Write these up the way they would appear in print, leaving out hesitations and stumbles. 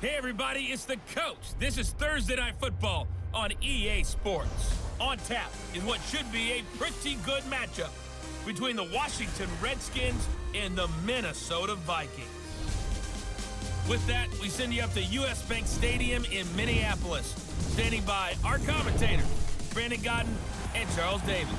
Hey everybody, it's the coach. This is Thursday Night Football on EA Sports. On tap is what should be a pretty good matchup between the Washington Redskins and the Minnesota Vikings. With that, we send you up to US Bank Stadium in Minneapolis. Standing by our commentators, Brandon Godden and Charles Davis.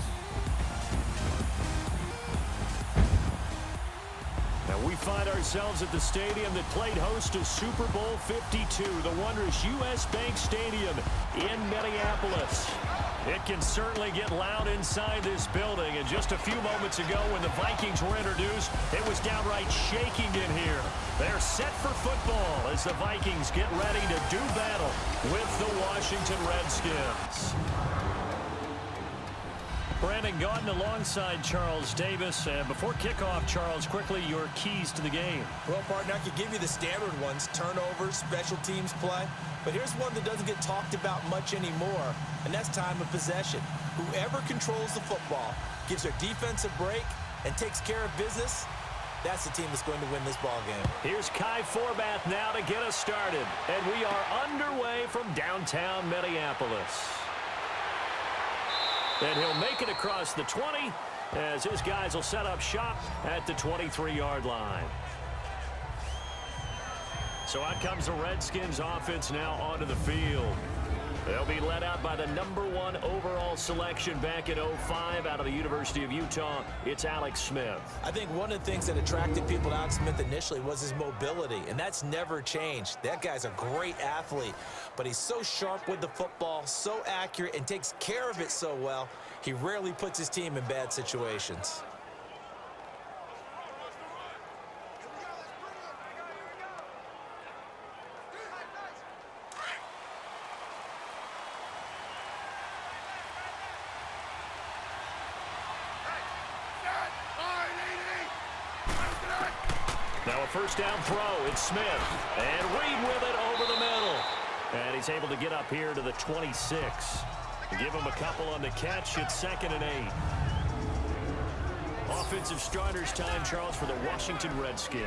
Now we find ourselves at the stadium that played host to Super Bowl 52, the wondrous US Bank Stadium in Minneapolis. It can certainly get loud inside this building, and just a few moments ago when the Vikings were introduced, it was downright shaking in here. They're set for football as the Vikings get ready to do battle with the Washington Redskins. Brandon Godden alongside Charles Davis. And before kickoff, Charles, quickly your keys to the game. Well, partner, I could give you the standard ones, turnovers, special teams play. But here's one that doesn't get talked about much anymore, and that's time of possession. Whoever controls the football, gives their defense a break, and takes care of business, that's the team that's going to win this ball game. Here's Kai Forbath now to get us started. And we are underway from downtown Minneapolis. And he'll make it across the 20 as his guys will set up shop at the 23-yard line. So out comes the Redskins offense now onto the field. They'll be led out by the #1 overall selection back in 05 out of the University of Utah. It's Alex Smith. I think one of the things that attracted people to Alex Smith initially was his mobility, and that's never changed. That guy's a great athlete, but he's so sharp with the football, so accurate, and takes care of it so well, he rarely puts his team in bad situations. Now a first down throw. It's Smith. And Reed with it over the middle. And he's able to get up here to the 26. Give him a couple on the catch. It's 2nd and 8. Offensive starters time, Charles, for the Washington Redskins.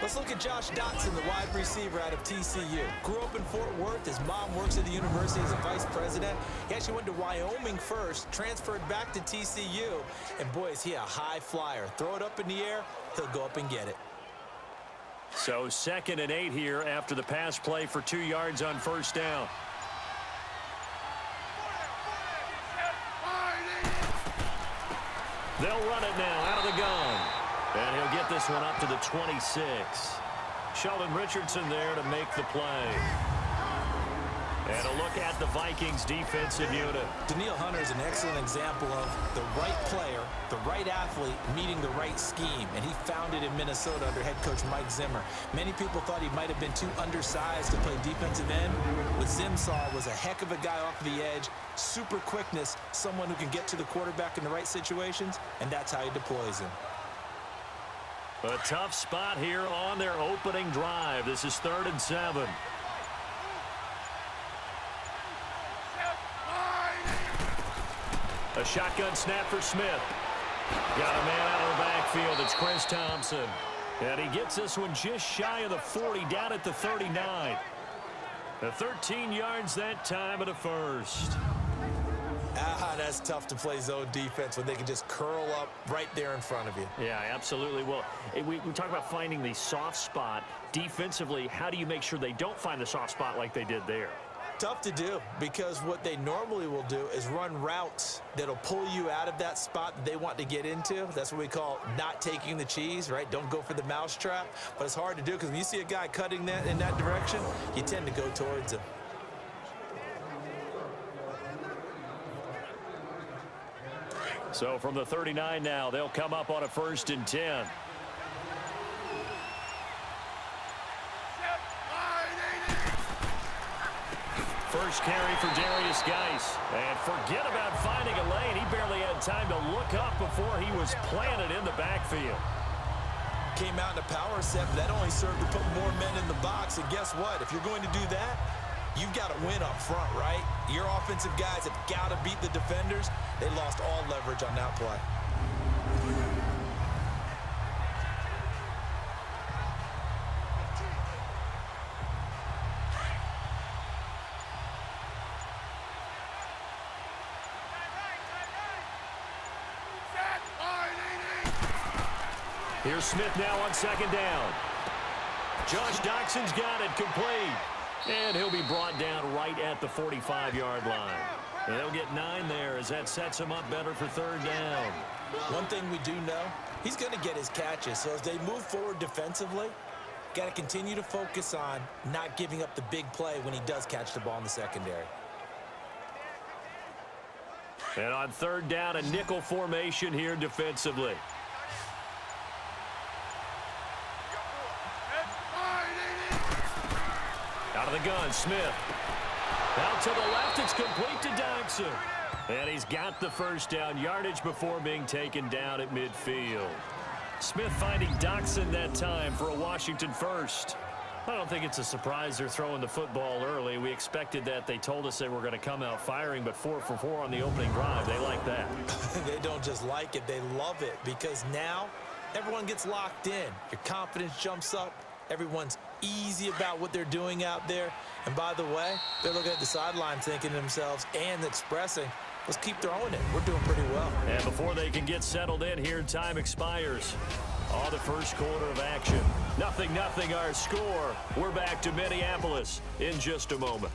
Let's look at Josh Dotson, the wide receiver out of TCU. Grew up in Fort Worth. His mom works at the university as a vice president. He actually went to Wyoming first, transferred back to TCU. And boy, is he a high flyer. Throw it up in the air, he'll go up and get it. So 2nd and 8 here after the pass play for 2 yards on first down. They'll run it now out of the gun. And he'll get this one up to the 26. Sheldon Richardson there to make the play. And a look at the Vikings defensive unit. Daniil Hunter is an excellent example of the right player, the right athlete, meeting the right scheme. And he found it in Minnesota under head coach Mike Zimmer. Many people thought he might have been too undersized to play defensive end. What Zim saw was a heck of a guy off the edge, super quickness, someone who can get to the quarterback in the right situations, and that's how he deploys him. A tough spot here on their opening drive. This is 3rd and 7. A shotgun snap for Smith. Got a man out of the backfield. It's Chris Thompson. And he gets this one just shy of the 40, down at the 39. The 13 yards that time of the first. That's tough to play zone defense when they can just curl up right there in front of you. Yeah, absolutely. Well, we talk about finding the soft spot. Defensively, how do you make sure they don't find the soft spot like they did there? Tough to do, because what they normally will do is run routes that'll pull you out of that spot that they want to get into. That's what we call not taking the cheese, right? Don't go for the mousetrap. But it's hard to do because when you see a guy cutting that in that direction, you tend to go towards him. So from the 39 now, they'll come up on a 1st and 10. First carry for Darius Geis. And forget about finding a lane. He barely had time to look up before he was planted in the backfield. Came out in a power set, but that only served to put more men in the box. And guess what? If you're going to do that, you've got to win up front, right? Your offensive guys have got to beat the defenders. They lost all leverage on that play. Here's Smith now on second down. Josh Doxson's got it complete. And he'll be brought down right at the 45-yard line. And they'll get 9 there as that sets him up better for third down. One thing we do know, he's going to get his catches. So as they move forward defensively, got to continue to focus on not giving up the big play when he does catch the ball in the secondary. And on third down, a nickel formation here defensively. Out of the gun, Smith. Out to the left, it's complete to Doxson. And he's got the first down yardage before being taken down at midfield. Smith finding Doxson that time for a Washington first. I don't think it's a surprise they're throwing the football early. We expected that. They told us they were going to come out firing, but 4 for 4 on the opening drive. They like that. They don't just like it, they love it, because now everyone gets locked in. Your confidence jumps up. Everyone's easy about what they're doing out there. And by the way, they're looking at the sideline thinking to themselves and expressing, let's keep throwing it. We're doing pretty well. And before they can get settled in here, time expires. Oh, the first quarter of action. 0-0 our score. We're back to Minneapolis in just a moment.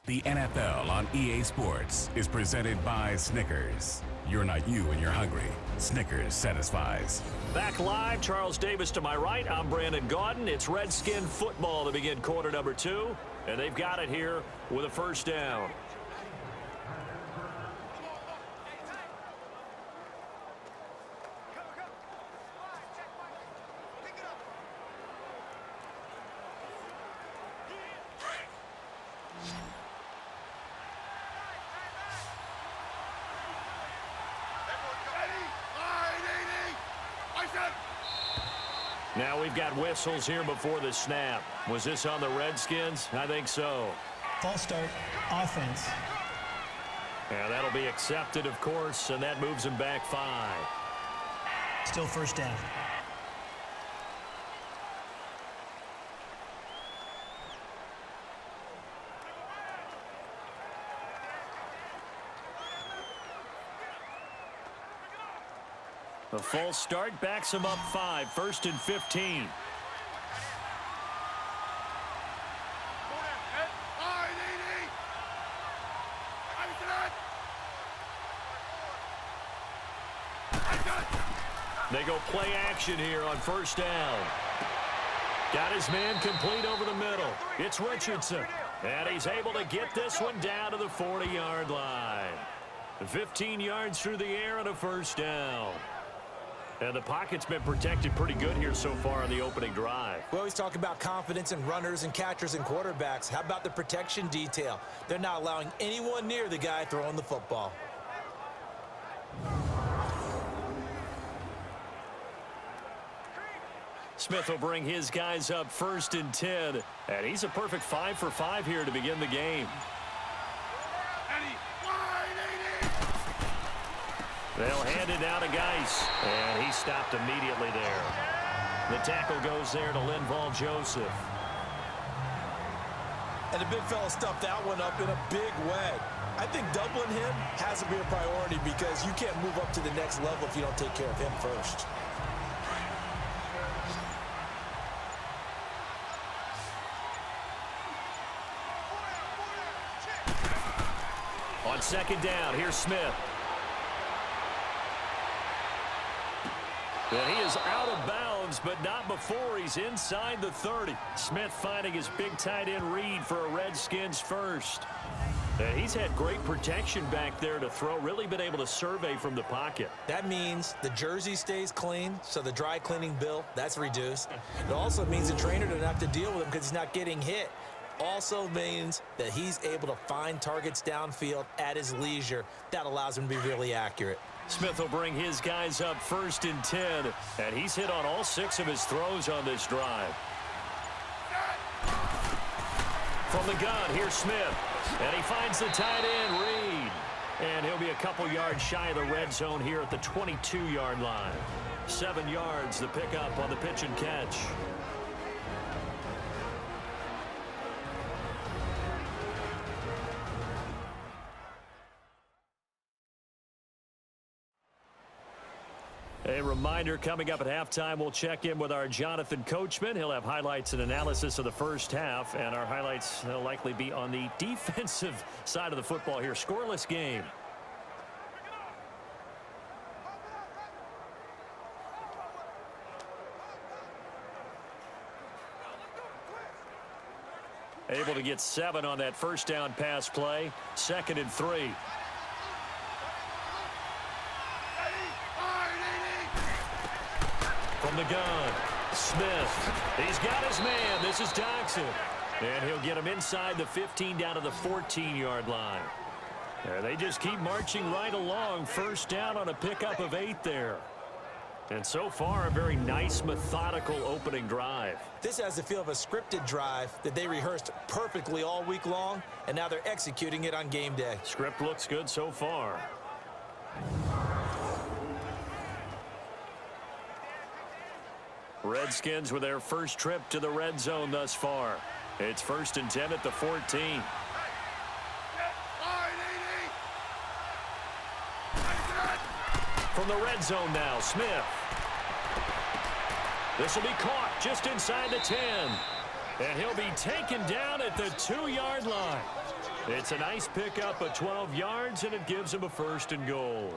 The NFL on EA Sports is presented by Snickers. You're not you when you're hungry. Snickers satisfies. Back live, Charles Davis to my right. I'm Brandon Gaudin. It's Redskin football to begin quarter number 2. And they've got it here with a first down. Now we've got whistles here before the snap. Was this on the Redskins? I think so. False start, offense. Yeah, that'll be accepted, of course, and that moves him back 5. Still first down. The false start backs him up 5, 1st and 15. They go play action here on first down. Got his man complete over the middle. It's Richardson. And he's able to get this one down to the 40-yard line. 15 yards through the air and a first down. And the pocket's been protected pretty good here so far on the opening drive. We always talk about confidence in runners and catchers and quarterbacks. How about the protection detail? They're not allowing anyone near the guy throwing the football. Smith will bring his guys up 1st and 10. And he's a perfect 5 for 5 here to begin the game. They'll hand it down to Geis, and he stopped immediately there. The tackle goes there to Linval Joseph. And the big fella stuffed that one up in a big way. I think doubling him has to be a priority because you can't move up to the next level if you don't take care of him first. On second down, here's Smith. And he is out of bounds, but not before he's inside the 30. Smith finding his big tight end read for a Redskins first. And he's had great protection back there to throw, really been able to survey from the pocket. That means the jersey stays clean, so the dry cleaning bill, that's reduced. It also means the trainer doesn't have to deal with him because he's not getting hit. Also means that he's able to find targets downfield at his leisure. That allows him to be really accurate. Smith will bring his guys up 1st and 10, and he's hit on all 6 of his throws on this drive. From the gun, here's Smith, and he finds the tight end, Reed. And he'll be a couple yards shy of the red zone here at the 22-yard line. 7 yards, the pickup on the pitch and catch. reminder, coming up at halftime, we'll check in with our Jonathan Coachman. He'll have highlights and analysis of the first half, and our highlights will likely be on the defensive side of the football here. Scoreless game. Able to get 7 on that first down pass play. 2nd and 3. From the gun, Smith. He's got his man. This is Doxson. And he'll get him inside the 15 down to the 14-yard line. There, they just keep marching right along. First down on a pickup of 8 there. And so far, a very nice, methodical opening drive. This has the feel of a scripted drive that they rehearsed perfectly all week long, and now they're executing it on game day. Script looks good so far. Redskins with their first trip to the red zone thus far. It's 1st and 10 at the 14. From the red zone now, Smith. This will be caught just inside the 10. And he'll be taken down at the 2-yard line. It's a nice pickup of 12 yards, and it gives him a 1st and goal.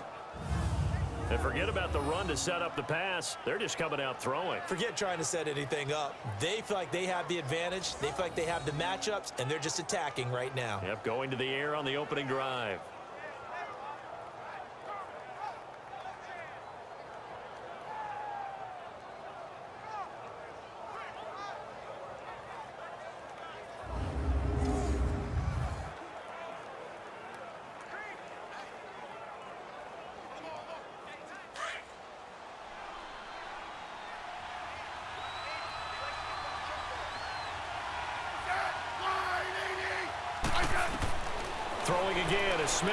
And forget about the run to set up the pass. They're just coming out throwing. Forget trying to set anything up. They feel like they have the advantage. They feel like they have the matchups, and they're just attacking right now. Yep, going to the air on the opening drive. Throwing again is Smith.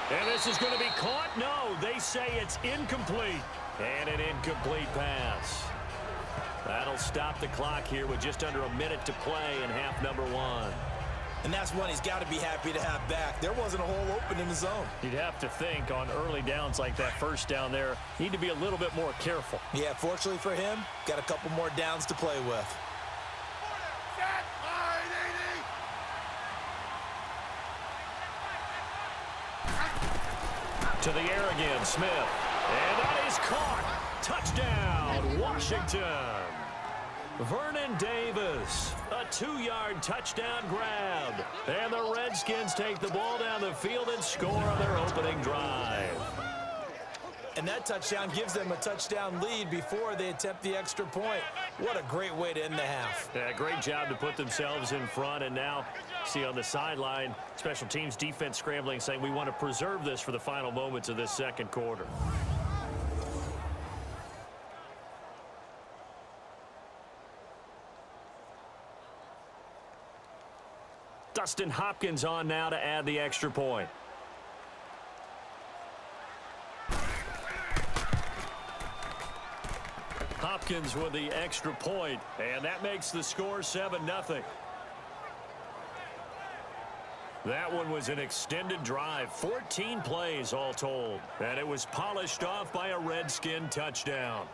And this is going to be caught. No, they say it's incomplete. And an incomplete pass. That'll stop the clock here with just under a minute to play in half number 1. And that's one he's got to be happy to have back. There wasn't a hole open in the zone. You'd have to think on early downs like that first down there, need to be a little bit more careful. Yeah, fortunately for him, got a couple more downs to play with. To the air again, Smith. And that is caught. Touchdown, Washington. Vernon Davis, a 2-yard touchdown grab. And the Redskins take the ball down the field and score on their opening drive. And that touchdown gives them a touchdown lead before they attempt the extra point. What a great way to end the half. Yeah, great job to put themselves in front. And now, see on the sideline, special teams defense scrambling, saying we want to preserve this for the final moments of this second quarter. Dustin Hopkins on now to add the extra point. Hopkins with the extra point, and that makes the score 7-0. That one was an extended drive, 14 plays all told, and it was polished off by a Redskin touchdown.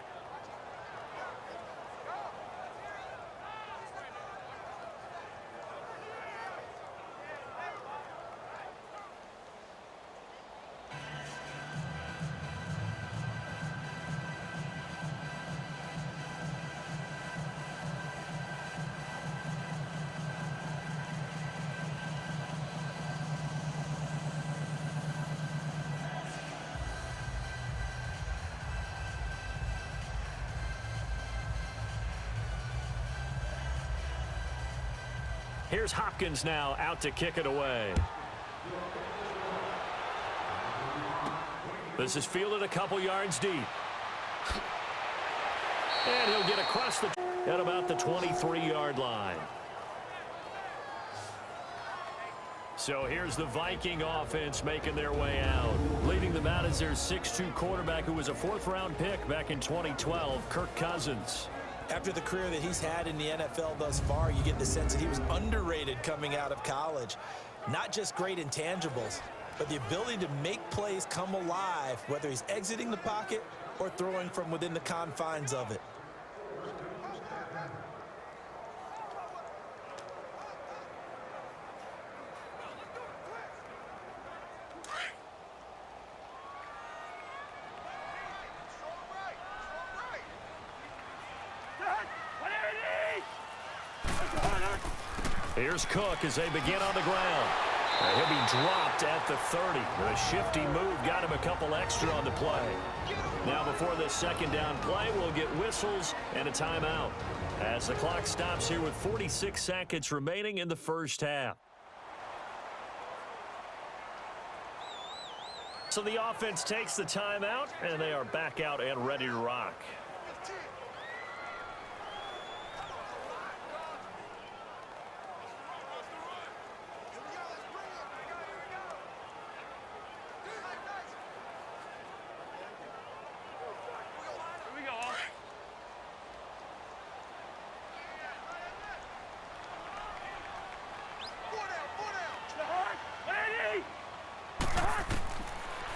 Here's Hopkins now out to kick it away. This is fielded a couple yards deep. And he'll get across the at about the 23-yard line. So here's the Viking offense making their way out. Leading them out is their 6'2 quarterback who was a 4th-round pick back in 2012, Kirk Cousins. After the career that he's had in the NFL thus far, you get the sense that he was underrated coming out of college. Not just great intangibles, but the ability to make plays come alive, whether he's exiting the pocket or throwing from within the confines of it. Here's Cook as they begin on the ground. He'll be dropped at the 30. The shifty move got him a couple extra on the play. Now before this second down play, we'll get whistles and a timeout as the clock stops here with 46 seconds remaining in the first half. So the offense takes the timeout, and they are back out and ready to rock.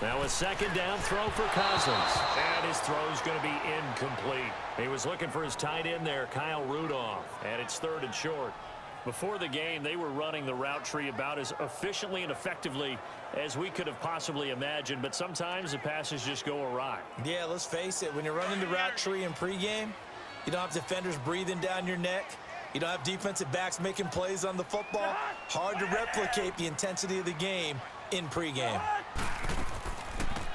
Now a second down throw for Cousins. And his throw's going to be incomplete. He was looking for his tight end there, Kyle Rudolph. And it's 3rd and short. Before the game, they were running the route tree about as efficiently and effectively as we could have possibly imagined. But sometimes the passes just go awry. Yeah, let's face it. When you're running the route tree in pregame, you don't have defenders breathing down your neck. You don't have defensive backs making plays on the football. Hard to replicate the intensity of the game in pregame.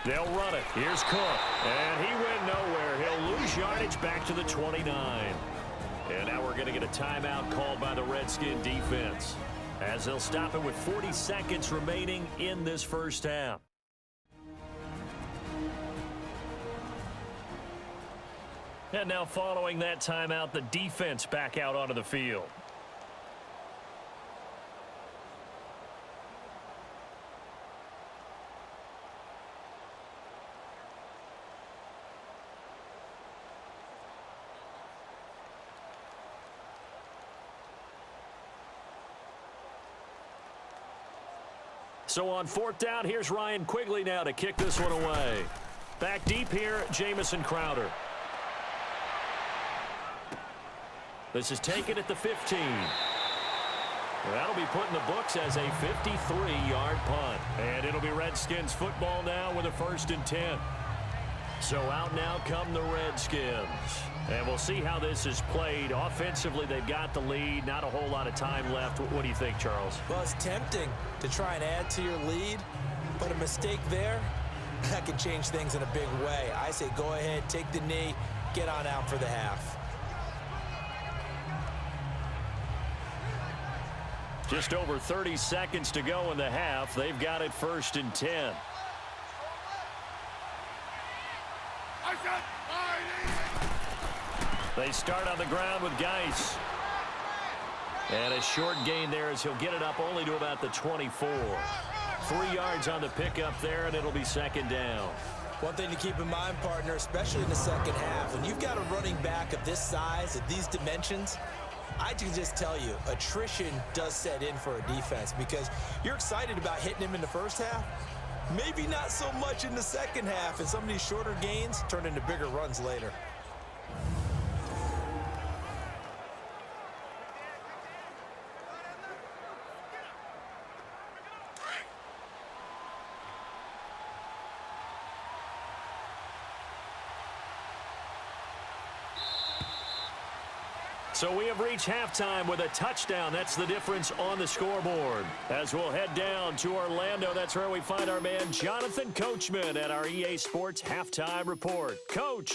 They'll run it. Here's Cook. And he went nowhere. He'll lose yardage back to the 29. And now we're going to get a timeout called by the Redskin defense as they'll stop it with 40 seconds remaining in this first half. And now following that timeout, the defense back out onto the field. So on 4th down, here's Ryan Quigley now to kick this one away. Back deep here, Jamison Crowder. This is taken at the 15. That'll be put in the books as a 53-yard punt. And it'll be Redskins football now with a 1st and 10. So out now come the Redskins. And we'll see how this is played. Offensively, they've got the lead. Not a whole lot of time left. What do you think, Charles? Well, it's tempting to try and add to your lead, but a mistake there, that can change things in a big way. I say go ahead, take the knee, get on out for the half. Just over 30 seconds to go in the half. They've got it 1st and 10. They start on the ground with Geis. And a short gain there as he'll get it up only to about the 24. 3 yards on the pickup there, and it'll be 2nd down. One thing to keep in mind, partner, especially in the second half, when you've got a running back of this size, of these dimensions, I can just tell you, attrition does set in for a defense because you're excited about hitting him in the first half. Maybe not so much in the second half, and some of these shorter gains turn into bigger runs later. So we have reached halftime with a touchdown. That's the difference on the scoreboard. As we'll head down to Orlando, that's where we find our man Jonathan Coachman at our EA Sports Halftime Report. Coach.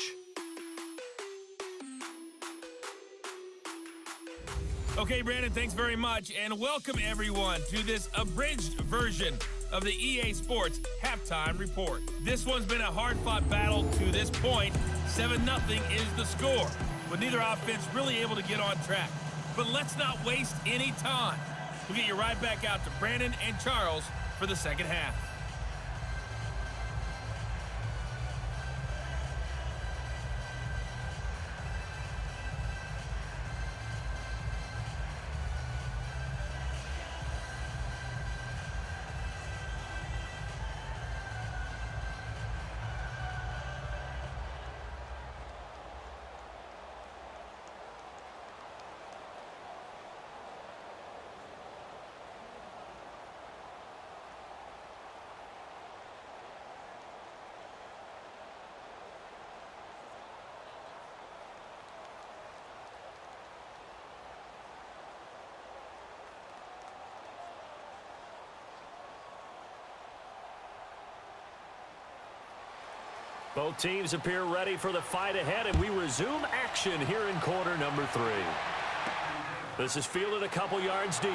Okay, Brandon, thanks very much, and welcome everyone to this abridged version of the EA Sports Halftime Report. This one's been a hard-fought battle to this point. 7-0 is the score, with neither offense really able to get on track. But let's not waste any time. We'll get you right back out to Brandon and Charles for the second half. Both teams appear ready for the fight ahead, and we resume action here in quarter number 3. This is fielded a couple yards deep.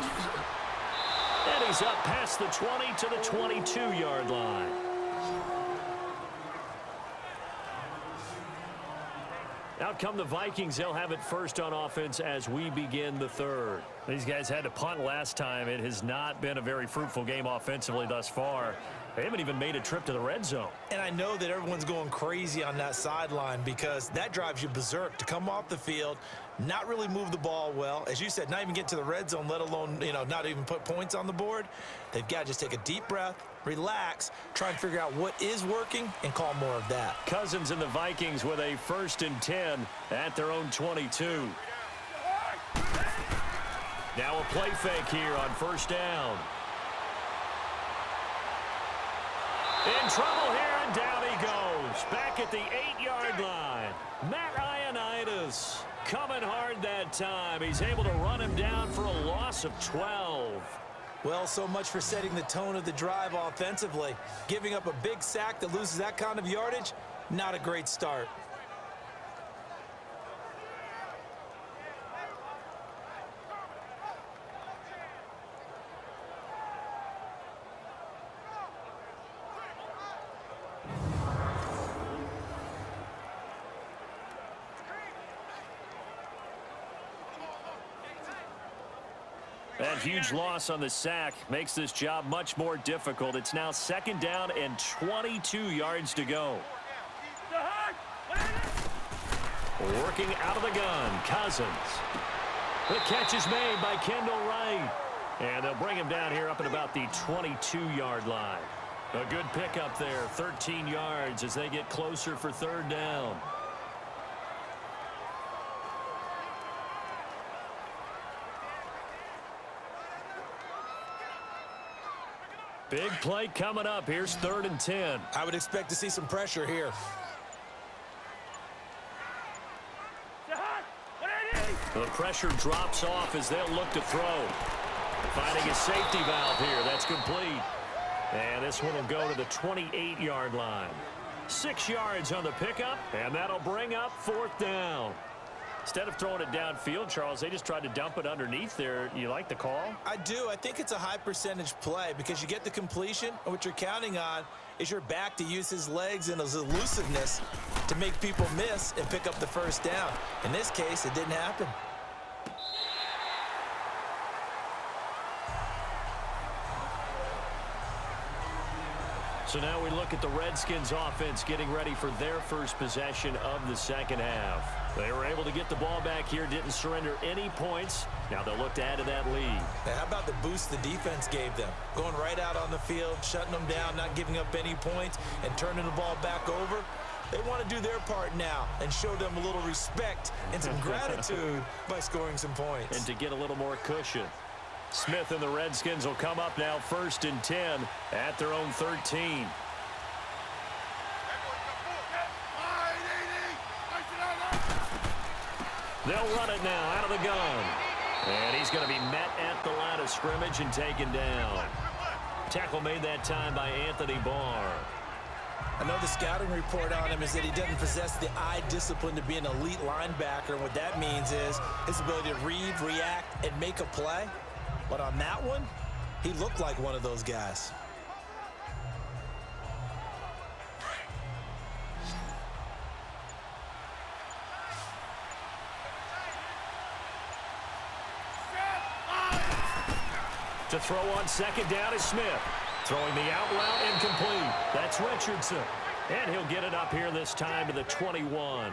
And he's up past the 20 to the 22-yard line. Out come the Vikings. They'll have it first on offense as we begin the third. These guys had to punt last time. It has not been a very fruitful game offensively thus far. They haven't even made a trip to the red zone. And I know that everyone's going crazy on that sideline because that drives you berserk to come off the field, not really move the ball well. As you said, not even get to the red zone, let alone, not even put points on the board. They've got to just take a deep breath, relax, try and figure out what is working and call more of that. Cousins and the Vikings with a 1st and 10 at their own 22. Now a play fake here on 1st down. In trouble here, and down he goes. Back at the 8-yard line. Matt Ioannidis coming hard that time. He's able to run him down for a loss of 12. Well, so much for setting the tone of the drive offensively. Giving up a big sack that loses that kind of yardage, not a great start. That huge loss on the sack makes this job much more difficult. It's now 2nd down and 22 yards to go. Working out of the gun, Cousins. The catch is made by Kendall Wright. And they'll bring him down here up at about the 22-yard line. A good pickup there, 13 yards as they get closer for 3rd down. Big play coming up. Here's 3rd and 10. I would expect to see some pressure here. The pressure drops off as they'll look to throw. Finding a safety valve here. That's complete. And this one will go to the 28-yard line. 6 yards on the pickup, and that'll bring up 4th down. Instead of throwing it downfield, Charles, they just tried to dump it underneath there. You like the call? I do. I think it's a high percentage play because you get the completion, and what you're counting on is your back to use his legs and his elusiveness to make people miss and pick up the 1st down. In this case, it didn't happen. So now we look at the Redskins offense getting ready for their first possession of the 2nd half. They were able to get the ball back here, didn't surrender any points. Now they'll look to add to that lead. Now, how about the boost the defense gave them? Going right out on the field, shutting them down, not giving up any points, and turning the ball back over. They want to do their part now and show them a little respect and some gratitude by scoring some points. And to get a little more cushion. Smith and the Redskins will come up now 1st and 10 at their own 13. They'll run it now out of the gun. And he's going to be met at the line of scrimmage and taken down. Tackle made that time by Anthony Barr. I know the scouting report on him is that he doesn't possess the eye discipline to be an elite linebacker. And what that means is his ability to read, react, and make a play. But on that one, he looked like one of those guys. To throw on 2nd down is Smith. Throwing the out route incomplete. That's Richardson. And he'll get it up here this time to the 21.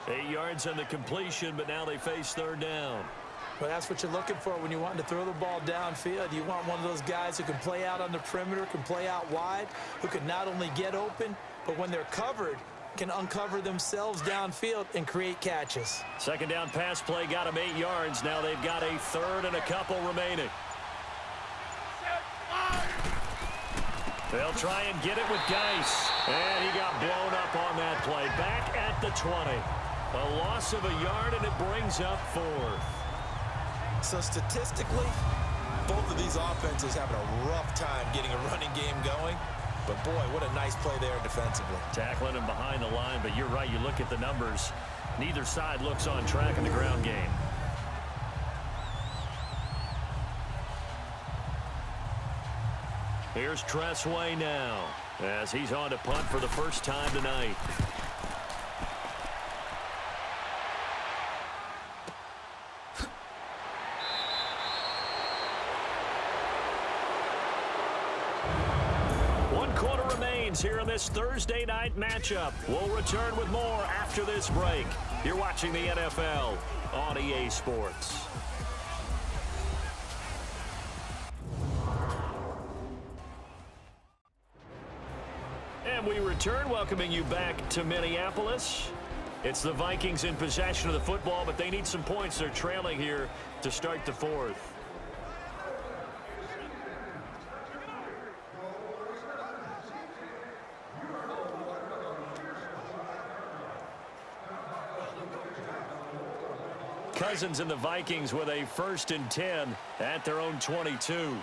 8 yards on the completion, but now they face 3rd down. Well, that's what you're looking for when you want to throw the ball downfield. You want one of those guys who can play out on the perimeter, can play out wide, who can not only get open, but when they're covered, can uncover themselves downfield and create catches. 2nd down pass play got them 8 yards. Now they've got a 3rd and a couple remaining. They'll try and get it with Geis. And he got blown up on that play. Back at the 20. A loss of a yard, and it brings up 4th. So statistically, both of these offenses having a rough time getting a running game going. But, boy, what a nice play there defensively. Tackling him behind the line, but you're right. You look at the numbers. Neither side looks on track in the ground game. Here's Tressway now as he's on to punt for the first time tonight. One quarter remains here in this Thursday night matchup. We'll return with more after this break. You're watching the NFL on EA Sports. And we return, welcoming you back to Minneapolis. It's the Vikings in possession of the football, but they need some points. They're trailing here to start the fourth. Cousins and the Vikings with a 1st and 10 at their own 22.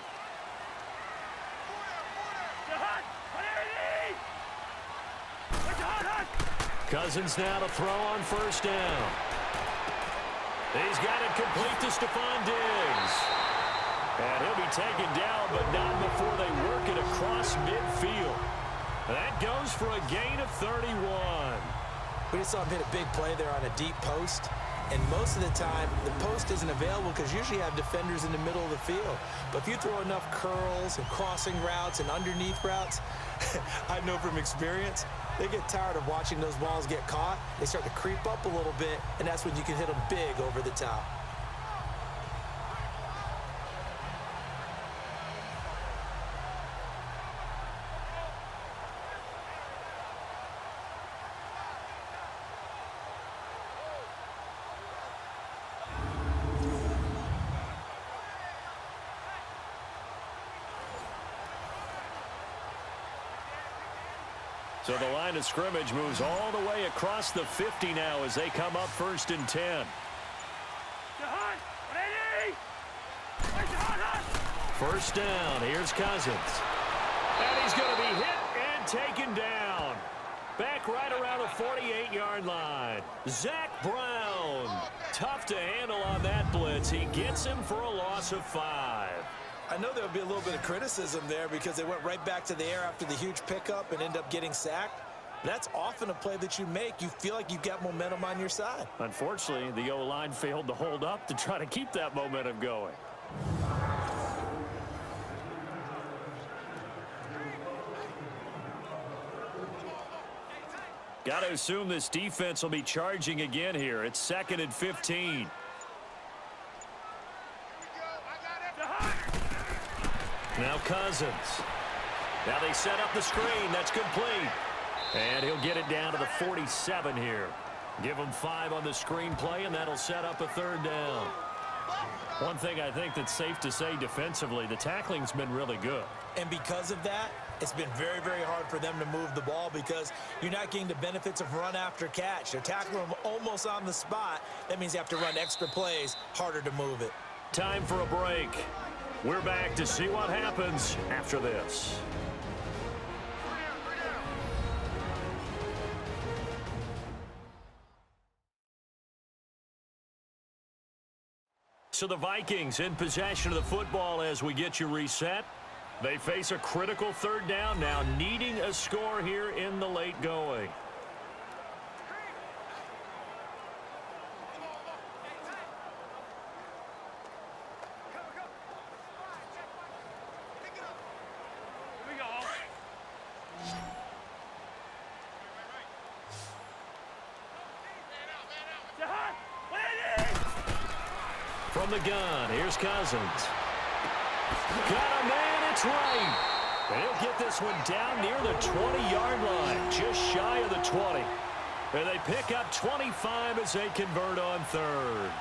Cousins now to throw on 1st down. He's got it complete to Stephon Diggs. And he'll be taken down, but not before they work it across midfield. That goes for a gain of 31. We just saw him hit a big play there on a deep post. And most of the time, the post isn't available because usually you have defenders in the middle of the field. But if you throw enough curls and crossing routes and underneath routes, I know from experience, they get tired of watching those balls get caught. They start to creep up a little bit, and that's when you can hit them big over the top. So the line of scrimmage moves all the way across the 50 now as they come up 1st and 10. 1st down. Here's Cousins. And he's going to be hit and taken down. Back right around the 48-yard line. Zach Brown. Tough to handle on that blitz. He gets him for a loss of 5. I know there'll be a little bit of criticism there because they went right back to the air after the huge pickup and end up getting sacked. That's often a play that you make. You feel like you've got momentum on your side. Unfortunately, the O-line failed to hold up to try to keep that momentum going. Got to assume this defense will be charging again here. It's 2nd and 15. Now Cousins. Now they set up the screen. That's complete. And he'll get it down to the 47 here. Give him 5 on the screen play, and that'll set up a 3rd down. One thing I think that's safe to say defensively, the tackling's been really good. And because of that, it's been very, very hard for them to move the ball because you're not getting the benefits of run after catch. They're tackling them almost on the spot. That means you have to run extra plays, harder to move it. Time for a break. We're back to see what happens after this. So the Vikings in possession of the football as we get you reset. They face a critical 3rd down now, needing a score here in the late going. From the gun, here's Cousins. Got a man, it's right. And he'll get this one down near the 20-yard line, just shy of the 20. And they pick up 25 as they convert on 3rd.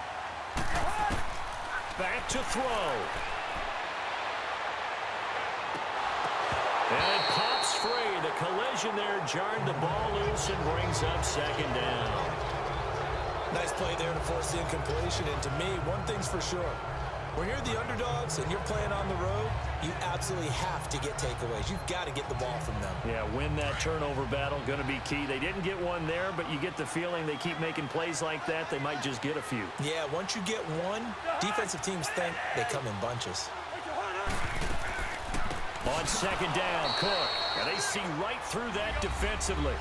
Back to throw. And it pops free. The collision there jarred the ball loose and brings up 2nd down. Nice play there to force the incompletion. And to me, one thing's for sure. When you're the underdogs and you're playing on the road, you absolutely have to get takeaways. You've got to get the ball from them. Yeah, win that turnover battle, going to be key. They didn't get one there, but you get the feeling they keep making plays like that, they might just get a few. Yeah, once you get one, defensive teams think they come in bunches. On second down, Cook. And they see right through that defensively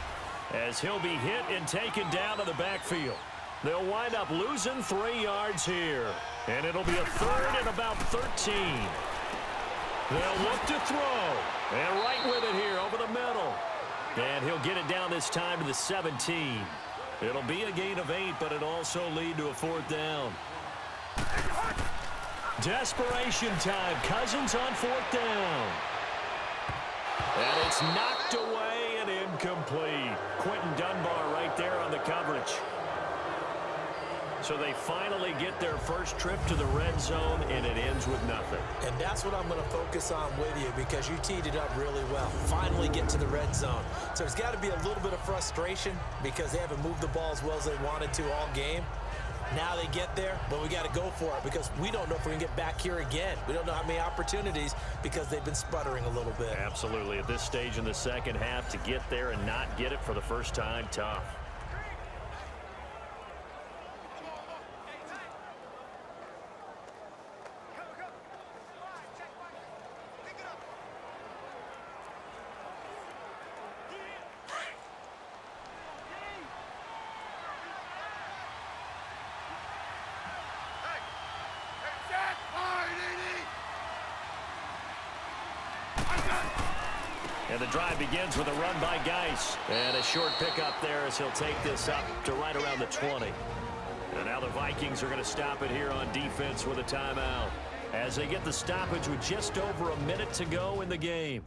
as he'll be hit and taken down to the backfield. They'll wind up losing 3 yards here. And it'll be a third and about 13. They'll look to throw. And right with it here over the middle. And he'll get it down this time to the 17. It'll be a gain of 8, but it'll also lead to a 4th down. Desperation time. Cousins on 4th down. And it's knocked away and incomplete. Quentin Dunbar right there on the coverage. So they finally get their first trip to the red zone, and it ends with nothing. And that's what I'm going to focus on with you because you teed it up really well. Finally get to the red zone. So there's got to be a little bit of frustration because they haven't moved the ball as well as they wanted to all game. Now they get there, but we got to go for it because we don't know if we can get back here again. We don't know how many opportunities because they've been sputtering a little bit. Absolutely. At this stage in the second half, to get there and not get it for the first time, tough. And the drive begins with a run by Geis. And a short pickup there as he'll take this up to right around the 20. And now the Vikings are going to stop it here on defense with a timeout as they get the stoppage with just over a minute to go in the game.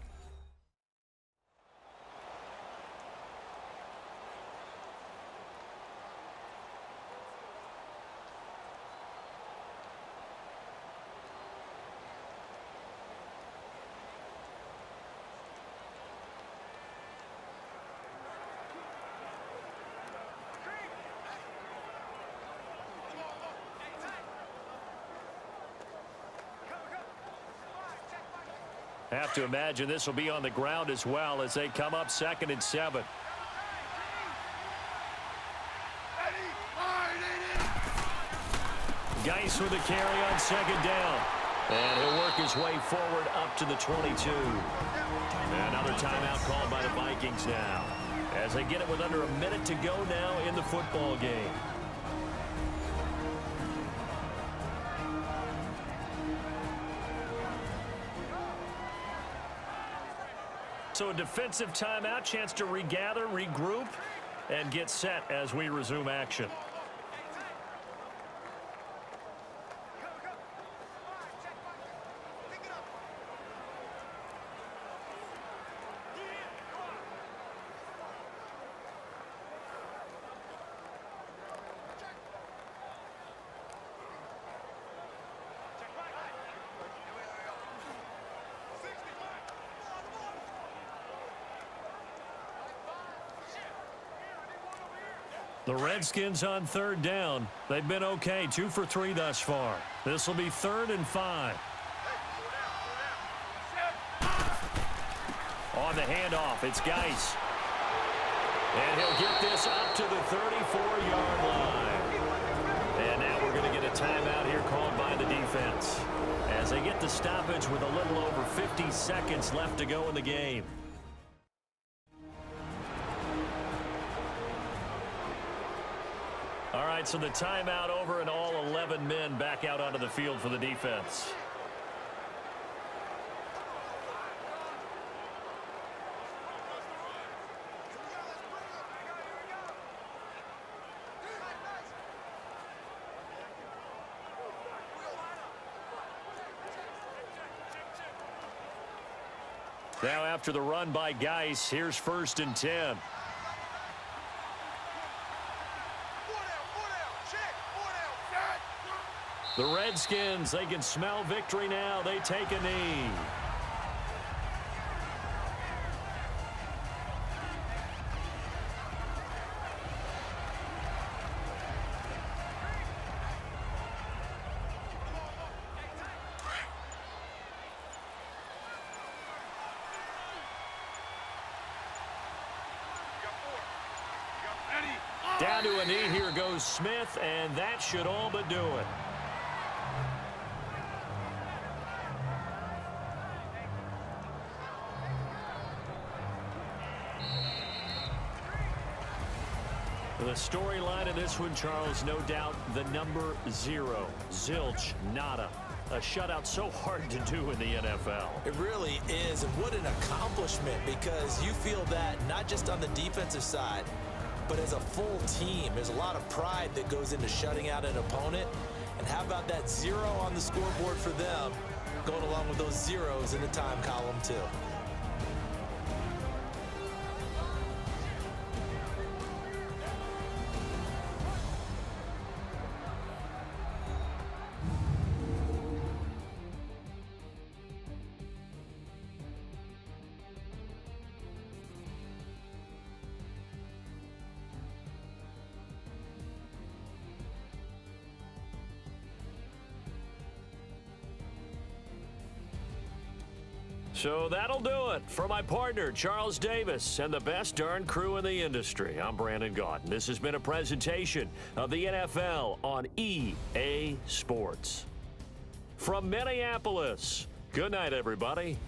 Have to imagine this will be on the ground as well as they come up 2nd and 7. Geis with the carry on 2nd down. And he'll work his way forward up to the 22. Another timeout called by the Vikings now as they get it with under a minute to go now in the football game. So a defensive timeout, chance to regather, regroup, and get set as we resume action. The Redskins on 3rd down. They've been okay, 2 for 3 thus far. This will be 3rd and 5. On the handoff, it's Geis. And he'll get this up to the 34-yard line. And now we're going to get a timeout here called by the defense as they get the stoppage with a little over 50 seconds left to go in the game. All right, so the timeout over and all 11 men back out onto the field for the defense. Now after the run by Geis, here's 1st and 10. The Redskins, they can smell victory now. They take a knee. Down to a knee, here goes Smith, and that should all but do it. The storyline in this one, Charles, no doubt the number 0. Zilch, nada. A shutout so hard to do in the NFL. It really is, and what an accomplishment, because you feel that not just on the defensive side, but as a full team. There's a lot of pride that goes into shutting out an opponent. And how about that 0 on the scoreboard for them, going along with those zeros in the time column too. So that'll do it for my partner, Charles Davis, and the best darn crew in the industry. I'm Brandon Gaudin. This has been a presentation of the NFL on EA Sports. From Minneapolis, good night, everybody.